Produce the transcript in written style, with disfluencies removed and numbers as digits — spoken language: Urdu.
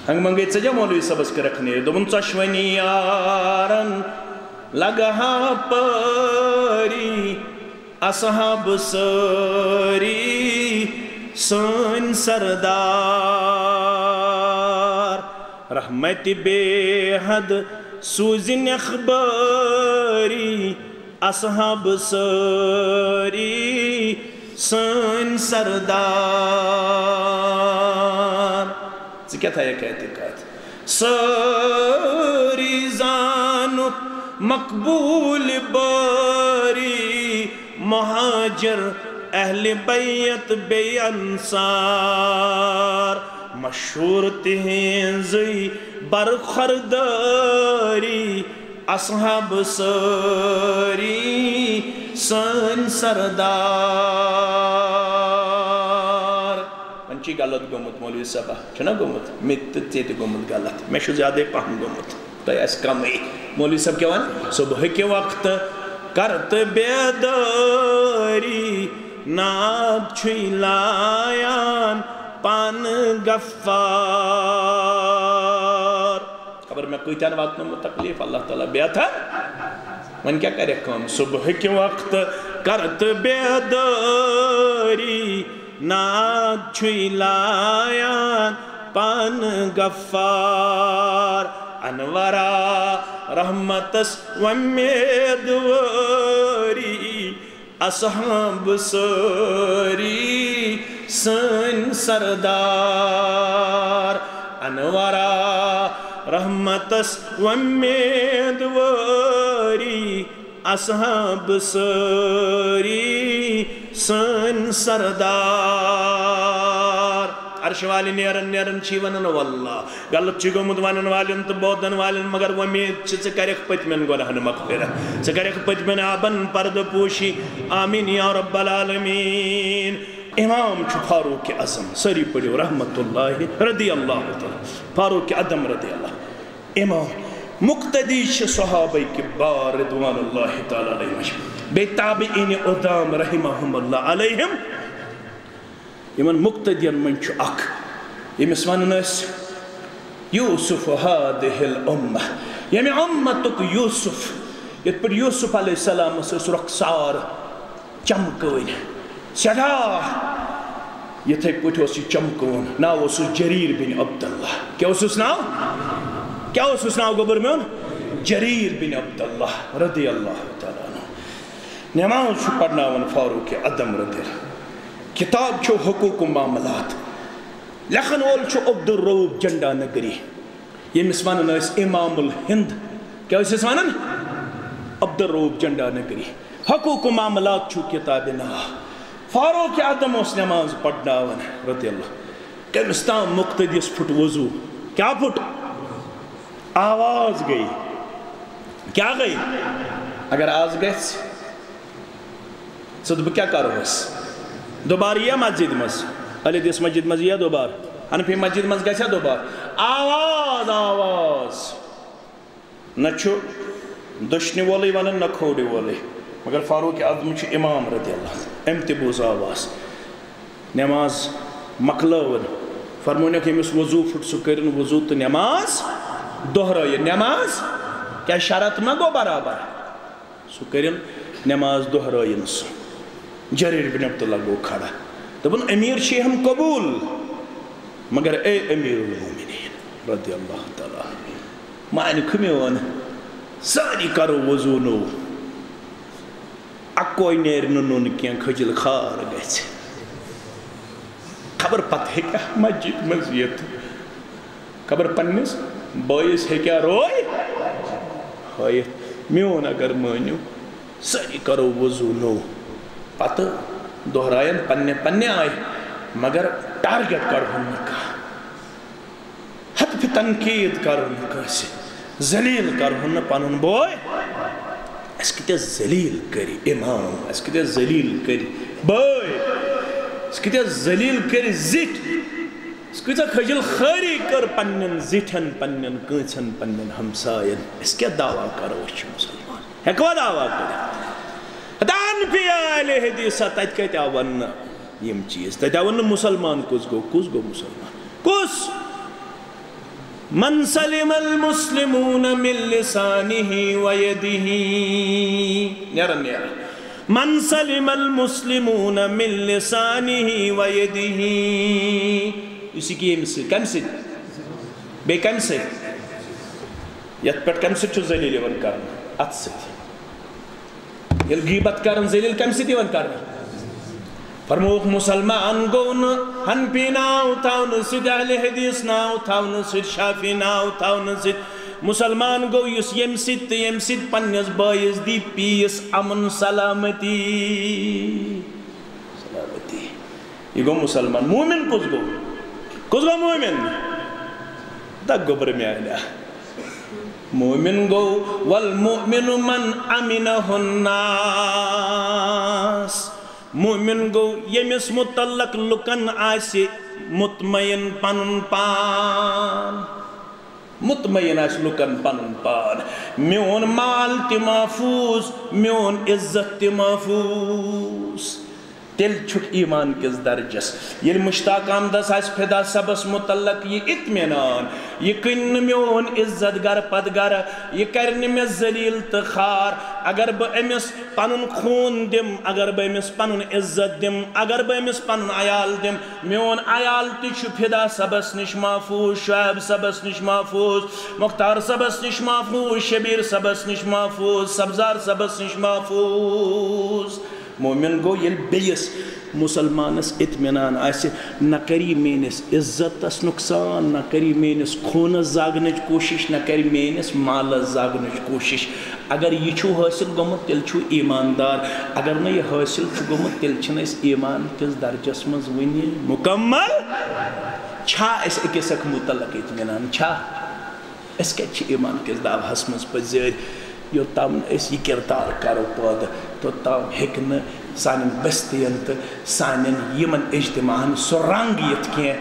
ہنگ منگے چجا مولوی صبس کے رکھنے دوبن چشونی یارن لگہا پاری اصحاب ساری سن سردار رحمت بے حد سوزن اخباری اصحاب ساری سن سردار کیا تھا یہ کہتے کہتے ساری زانو مقبول باری مہاجر اہل بیت بے انصار مشہور تہنزی برخرداری اصحاب ساری سن سردار پنچی غلط گومت مولوی صاحبہ چھنا گومت مت تیت گومت غلط میں شو زیادہ پہن گومت تو اس کم ہی مولوی صاحب کیا وان صبح کے وقت کرت بیداری ناب چھوئی لایان پان غفار خبر میں کوئی تین وقت میں تکلیف اللہ تعالیٰ بیعت ہے من کیا کرے کام صبح کے وقت کرت بیداری ناب چھوئی لایان پان غفار انورا رحمتس ومیدواری اصحاب ساری سن سردار انورا رحمتس ومیدواری اصحاب ساری سن سردار عرش والی نیرن نیرن چی ونن واللہ غلط چی گومت ونن والن تو بودن والن مگر ومید چی سکرک پتمن گناہن مغفرہ سکرک پتمن آبن پرد پوشی آمین یا رب العالمین امام چھو فاروق اعظم سری پڑیو رحمت اللہ رضی اللہ تعالی فاروق اعظم رضی اللہ امام مقتدی صحابہ کے بار رضوان اللہ تعالی علیہ بے تابعین ادام رحمہم اللہ علیہم یمن مقتدین من چھو اک یمس وننس یوسف هذه الامہ یمی امتک یوسف یت پر یوسف علیہ السلام اس رخسار چمکون سدا یتھے پٹھ اس چمکون ناو اس جریر بن عبداللہ کیا اس ناو گبر میں جریر بن عبداللہ رضی اللہ تعالیٰ عنہ نماز چھو پڑھنا ون فاروق اعظم رضی اللہ کتاب چھو حقوق و معاملات لکھن وول چھو عبد الرؤوف جنڈا نگری یہ مسوانن اس امام الہند کیا اس مسوانن عبد الرؤوف جنڈا نگری حقوق و معاملات چھو کتاب نا فاروق اعظم اس نماز پڑھنا ون رضی اللہ کہ مستان مقتدیس پھٹ وضو کیا پھٹ آواز گئی کیا گئی اگر آواز گئی صدب کیا کرو اس دوبار یہ مسجد مز علی دیس مسجد مز یہ دوبار انفی مسجد مز گیسا دوبار آواز نچو دشنی والی ونن نکھوڑی والی مگر فاروق اعظم چھو امام رضی اللہ امتبوز آواز نماز مکلون فرمونے کہ ہمیں وضو پھٹ سکرن وضو تو نماز دوہرائی نماز کیا شرط میں گو برابر سکرن نماز دوہرائی نسو جریر بن عبداللہ گو کھڑا دبن امیر شیح ہم قبول مگر اے امیر المومنین رضی اللہ تعالیٰ معنی کمی وانا ساری کرو وضو نو اکوئی نیر ننون کیا کھجل خار گئے چھے خبر پتہ ہے کیا مسجد مزیت خبر پنیس بائیس ہے کیا روئی ہوئی میون اگر مانیو ساری کرو وضو نو پتہ دہرائن پنے آئے مگر ٹارگٹ کرو نکا حد پہ تنقید کرو نکا سے زلیل کرو نکا پانون بوئے اس کتے زلیل کری امام اس کتے زلیل کری بوئے اس کتے زلیل کری زیٹ اس کتے خجل خاری کر پنن زیٹن پنن کنچن پنن ہمسائن اس کیا دعویٰ کرو اچھ مسلمان ہے کوا دعویٰ کرو دان پی آلے حدیثہ تیت کہتے آون یم چیز تیت آون مسلمان کس گو مسلمان کس من سلم المسلمون من لسانه ويده نیرن نیرن من سلم المسلمون من لسانه ويده اسی کی کم سے بے کم سے یت پٹ کم سے چھو ذلیل یوان کرنا ات سے یل غیبت کرن ذلیل کم سے یوان کرنا فرموک مسلمان گون ہن پی ناو تاون سید اہل حدیث ناو تاون سید شافی ناو تاون سید مسلمان گو یس یم سید پنیس بائیس دی پیس امن سلامتی یہ گو مسلمان مومن کس گو مومن دگ گبر میں آئینا مومن گو والمؤمن من امنہ الناس مومن گو یمس متعلق لکن آسی مطمئن پنن پان مطمئن آسی لکن پنن پان میون مال تی محفوظ میون عزت تی محفوظ تیل چھک ایمان کس درجس یہ مشتاق آمدس آس فدا سبس متعلق یہ اطمینان یہ کن میون عزت گر پد گر یہ کرن میں ذلیل تخار اگر با امس پنن خون دم اگر با امس پنن عزت دم اگر با امس پنن عیال دم میون عیال تی چھ فدا سبس نش محفوظ شعب سبس نش محفوظ مختار سبس نش محفوظ شبیر سبس نش محفوظ سبزار سبس نش محفوظ مومن گو یل بیس مسلمانس اطمینان آسے نہ کری مینس عزتس نقصان نہ کری مینس خونس زاگنچ کوشش نہ کری مینس مالس زاگنچ کوشش اگر یہ چھو حاصل گمت تیل چھو ایماندار اگر نہ یہ حاصل چھو گمت تیل چھن اس ایمان کس درجس مز ونی مکمل چھا اس اکس اک متعلق اطمینان چھا اس کے چھ ایمان کس دعو حسمز پزیر یو تام اس یہ کردار کرو پاد تو تام ہکن سانن بستین تو سانن یمن اجتماعن سو رنگ یت کین